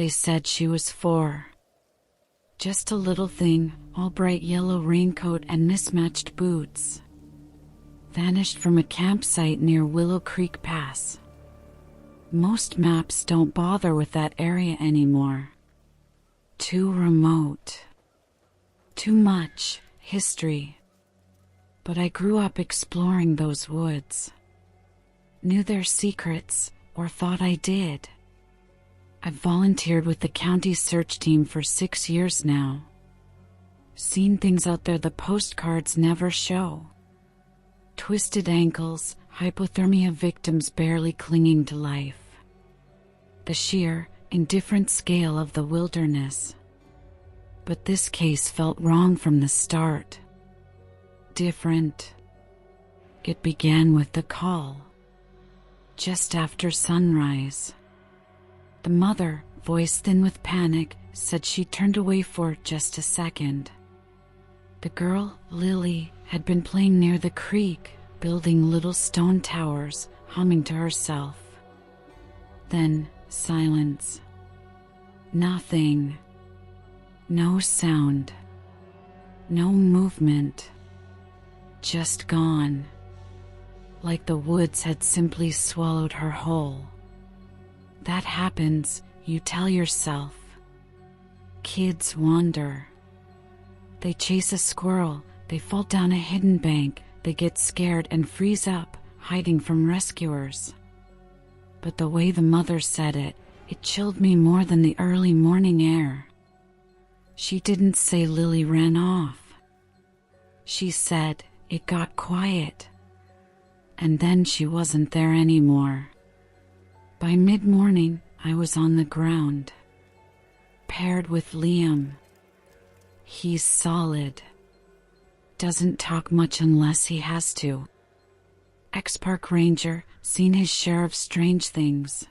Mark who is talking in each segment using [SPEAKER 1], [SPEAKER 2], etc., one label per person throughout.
[SPEAKER 1] They said she was 4. Just a little thing, all bright yellow raincoat and mismatched boots. Vanished from a campsite near Willow Creek Pass. Most maps don't bother with that area anymore. Too remote. Too much history. But I grew up exploring those woods. Knew their secrets, or thought I did. I've volunteered with the county search team for 6 years now. Seen things out there the postcards never show. Twisted ankles, hypothermia victims barely clinging to life. The sheer, indifferent scale of the wilderness. But this case felt wrong from the start. Different. It began with the call. Just after sunrise. The mother, voice thin with panic, said she turned away for just a second. The girl, Lily, had been playing near the creek, building little stone towers, humming to herself. Then, silence. Nothing. No sound. No movement. Just gone. Like the woods had simply swallowed her whole. That happens, you tell yourself. Kids wander. They chase a squirrel, they fall down a hidden bank, they get scared and freeze up, hiding from rescuers. But the way the mother said it, it chilled me more than the early morning air. She didn't say Lily ran off. She said it got quiet. And then she wasn't there anymore. By mid-morning, I was on the ground. Paired with Liam. He's solid. Doesn't talk much unless he has to. Ex-park ranger, seen his share of strange things.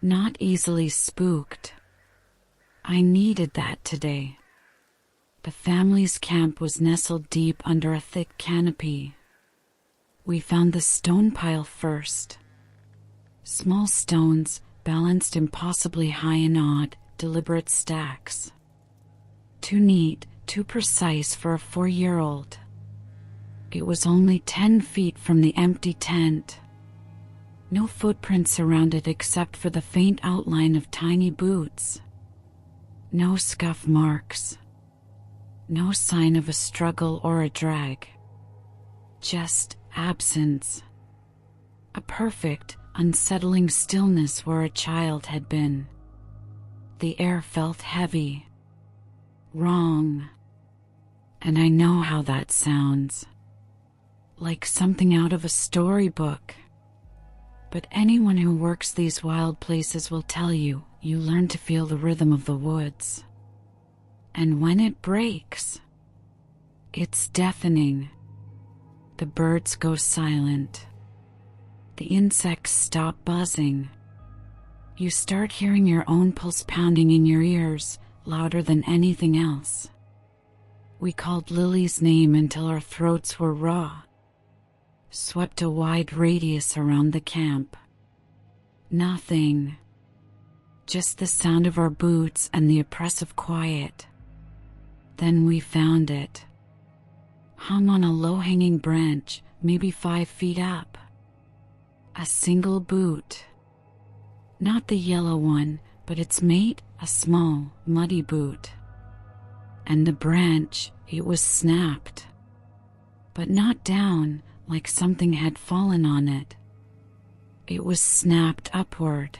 [SPEAKER 1] Not easily spooked. I needed that today. The family's camp was nestled deep under a thick canopy. We found the stone pile first. Small stones, balanced impossibly high in odd, deliberate stacks. Too neat, too precise for a 4-year-old. It was only 10 feet from the empty tent. No footprints around it except for the faint outline of tiny boots. No scuff marks. No sign of a struggle or a drag. Just absence. A perfect, unsettling stillness where a child had been. The air felt heavy. Wrong. And I know how that sounds. Like something out of a storybook. But anyone who works these wild places will tell you, you learn to feel the rhythm of the woods. And when it breaks, it's deafening. The birds go silent. The insects stop buzzing. You start hearing your own pulse pounding in your ears, louder than anything else. We called Lily's name until our throats were raw. Swept a wide radius around the camp. Nothing. Just the sound of our boots and the oppressive quiet. Then we found it. Hung on a low-hanging branch, maybe 5 feet up. A single boot. Not the yellow one, but its mate, a small, muddy boot. And the branch, it was snapped. But not down, like something had fallen on it. It was snapped upward.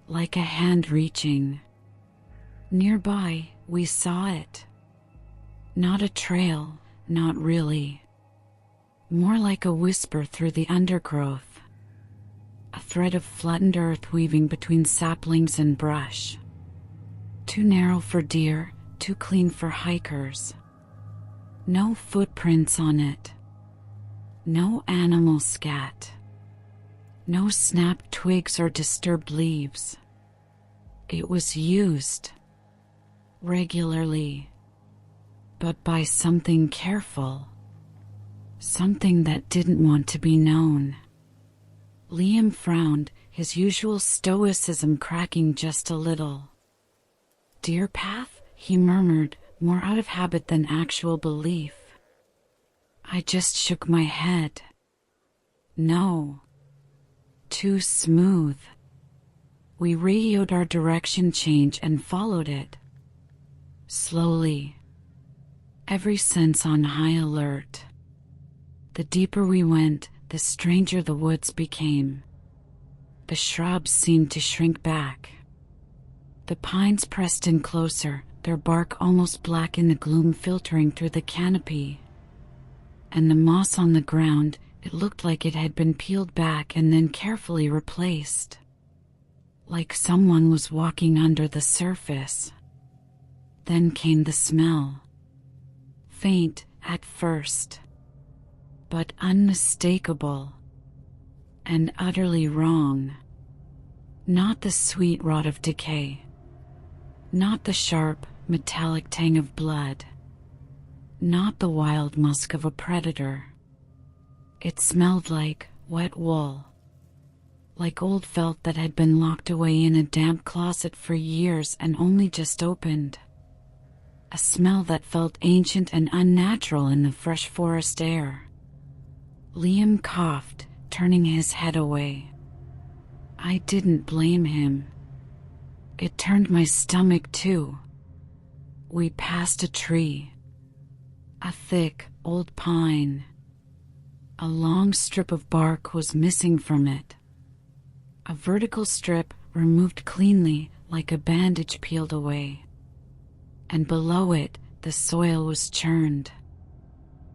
[SPEAKER 1] Like a hand reaching. Nearby, we saw it. Not a trail, not really. More like a whisper through the undergrowth. A thread of flattened earth weaving between saplings and brush. Too narrow for deer, too clean for hikers. No footprints on it. No animal scat. No snapped twigs or disturbed leaves. It was used. Regularly. But by something careful. Something that didn't want to be known. Liam frowned, his usual stoicism cracking just a little. "Deer path?" he murmured, more out of habit than actual belief. I just shook my head. No. Too smooth. We radioed our direction change and followed it. Slowly. Every sense on high alert. The deeper we went, the stranger the woods became. The shrubs seemed to shrink back. The pines pressed in closer, their bark almost black in the gloom filtering through the canopy. And the moss on the ground, it looked like it had been peeled back and then carefully replaced. Like someone was walking under the surface. Then came the smell. Faint at first, but unmistakable. And utterly wrong. Not the sweet rot of decay. Not the sharp, metallic tang of blood. Not the wild musk of a predator. It smelled like wet wool. Like old felt that had been locked away in a damp closet for years and only just opened. A smell that felt ancient and unnatural in the fresh forest air. Liam coughed, turning his head away. I didn't blame him. It turned my stomach too. We passed a tree. A thick, old pine. A long strip of bark was missing from it. A vertical strip removed cleanly, like a bandage peeled away. And below it, the soil was churned.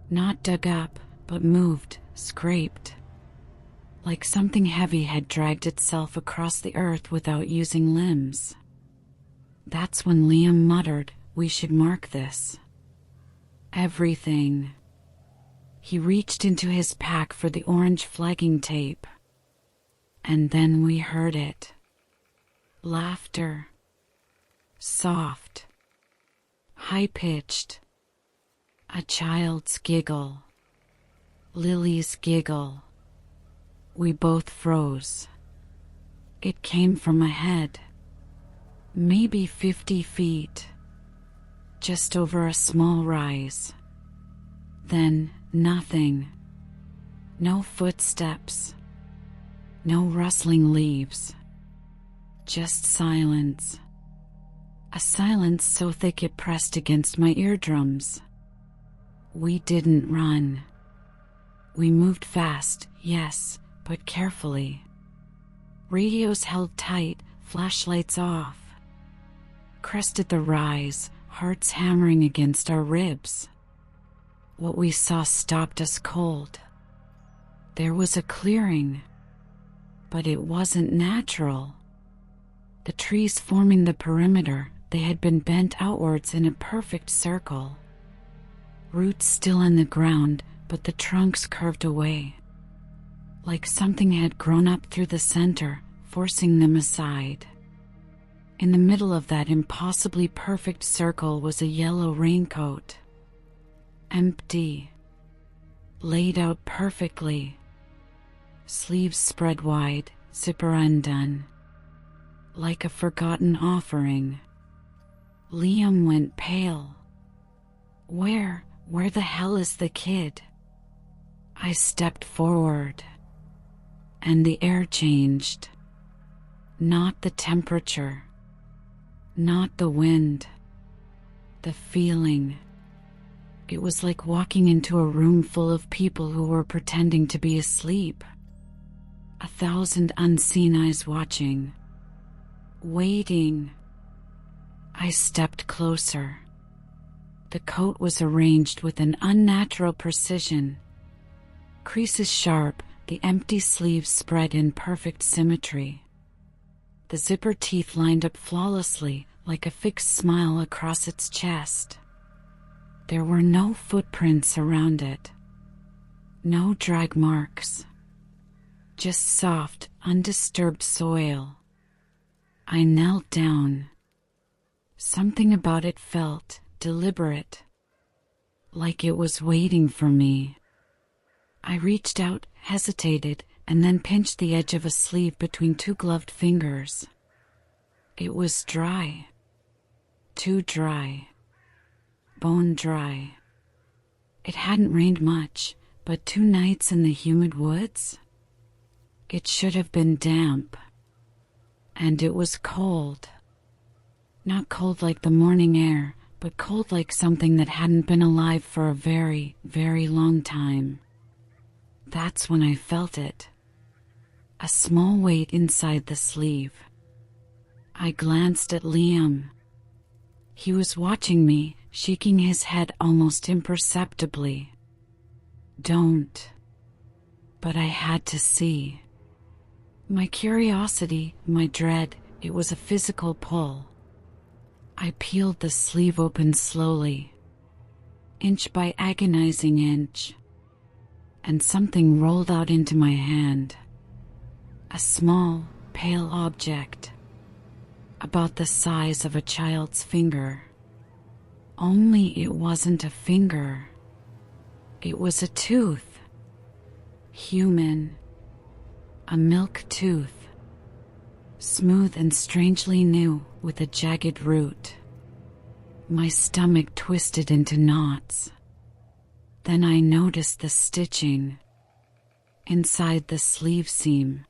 [SPEAKER 1] Not dug up, but moved, scraped. Like something heavy had dragged itself across the earth without using limbs. That's when Liam muttered, "We should mark this." Everything. He reached into his pack for the orange flagging tape. And then we heard it. Laughter. Soft. High-pitched. A child's giggle. Lily's giggle. We both froze. It came from ahead. Maybe 50 feet. Just over a small rise. Then nothing. No footsteps. No rustling leaves. Just silence. A silence so thick it pressed against my eardrums. We didn't run. We moved fast, yes, but carefully. Radios held tight, flashlights off. Crested the rise, hearts hammering against our ribs. What we saw stopped us cold. There was a clearing, but it wasn't natural. The trees forming the perimeter, they had been bent outwards in a perfect circle. Roots still in the ground, but the trunks curved away. Like something had grown up through the center, forcing them aside. In the middle of that impossibly perfect circle was a yellow raincoat. Empty. Laid out perfectly. Sleeves spread wide, zipper undone. Like a forgotten offering. Liam went pale. Where the hell is the kid? I stepped forward. And the air changed. Not the temperature. Not the wind. The feeling. It was like walking into a room full of people who were pretending to be asleep. 1,000 unseen eyes watching. Waiting. I stepped closer. The coat was arranged with an unnatural precision. Creases sharp, the empty sleeves spread in perfect symmetry. The zipper teeth lined up flawlessly, like a fixed smile across its chest. There were no footprints around it. No drag marks. Just soft, undisturbed soil. I knelt down. Something about it felt deliberate. Like it was waiting for me. I reached out, hesitated, and then pinched the edge of a sleeve between two gloved fingers. It was dry. Too dry. Bone dry. It hadn't rained much, but 2 nights in the humid woods? It should have been damp. And it was cold. Not cold like the morning air, but cold like something that hadn't been alive for a very, very long time. That's when I felt it. A small weight inside the sleeve. I glanced at Liam. He was watching me, shaking his head almost imperceptibly. Don't. But I had to see. My curiosity, my dread, it was a physical pull. I peeled the sleeve open slowly, inch by agonizing inch, and something rolled out into my hand. A small, pale object, about the size of a child's finger. Only it wasn't a finger. It was a tooth. Human. A milk tooth. Smooth and strangely new, with a jagged root. My stomach twisted into knots. Then I noticed the stitching inside the sleeve seam.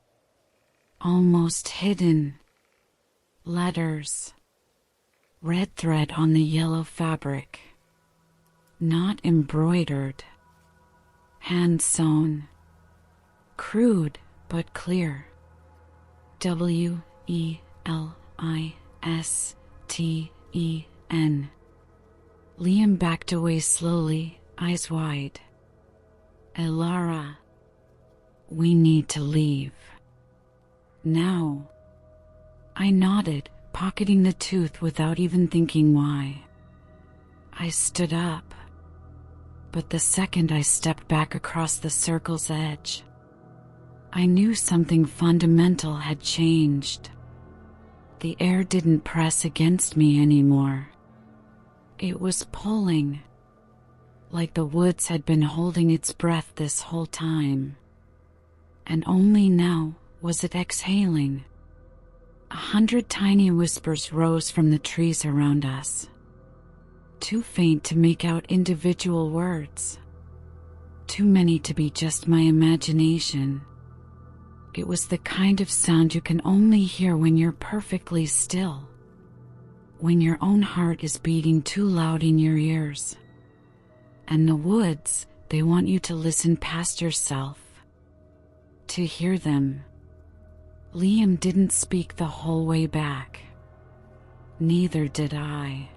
[SPEAKER 1] Almost hidden. Letters. Red thread on the yellow fabric. Not embroidered. Hand sewn. Crude but clear. WELISTEN. Liam backed away slowly, eyes wide. Elara. We need to leave. Now. I nodded, pocketing the tooth without even thinking why. I stood up. But the second I stepped back across the circle's edge, I knew something fundamental had changed. The air didn't press against me anymore. It was pulling, like the woods had been holding its breath this whole time. And only now was it exhaling. 100 tiny whispers rose from the trees around us, too faint to make out individual words, too many to be just my imagination. It was the kind of sound you can only hear when you're perfectly still, when your own heart is beating too loud in your ears. And the woods, they want you to listen past yourself, to hear them. Liam didn't speak the whole way back. Neither did I.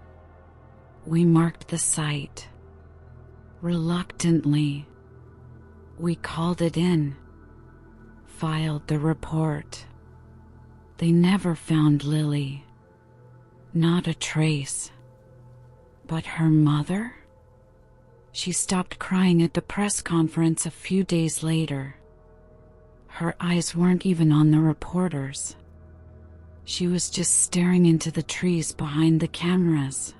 [SPEAKER 1] We marked the site. Reluctantly. We called it in. Filed the report. They never found Lily. Not a trace. But her mother? She stopped crying at the press conference a few days later. Her eyes weren't even on the reporters. She was just staring into the trees behind the cameras.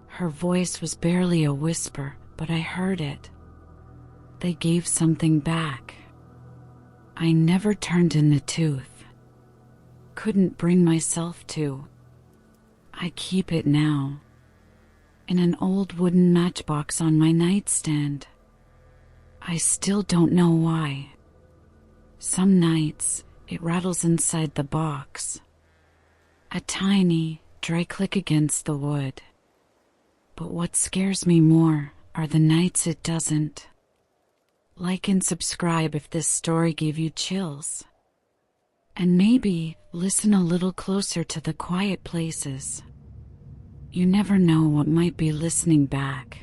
[SPEAKER 1] Her voice was barely a whisper, but I heard it. They gave something back. I never turned in the tooth. Couldn't bring myself to. I keep it now. In an old wooden matchbox on my nightstand. I still don't know why. Some nights, it rattles inside the box. A tiny, dry click against the wood. But what scares me more are the nights it doesn't. Like and subscribe if this story gave you chills. And maybe listen a little closer to the quiet places. You never know what might be listening back.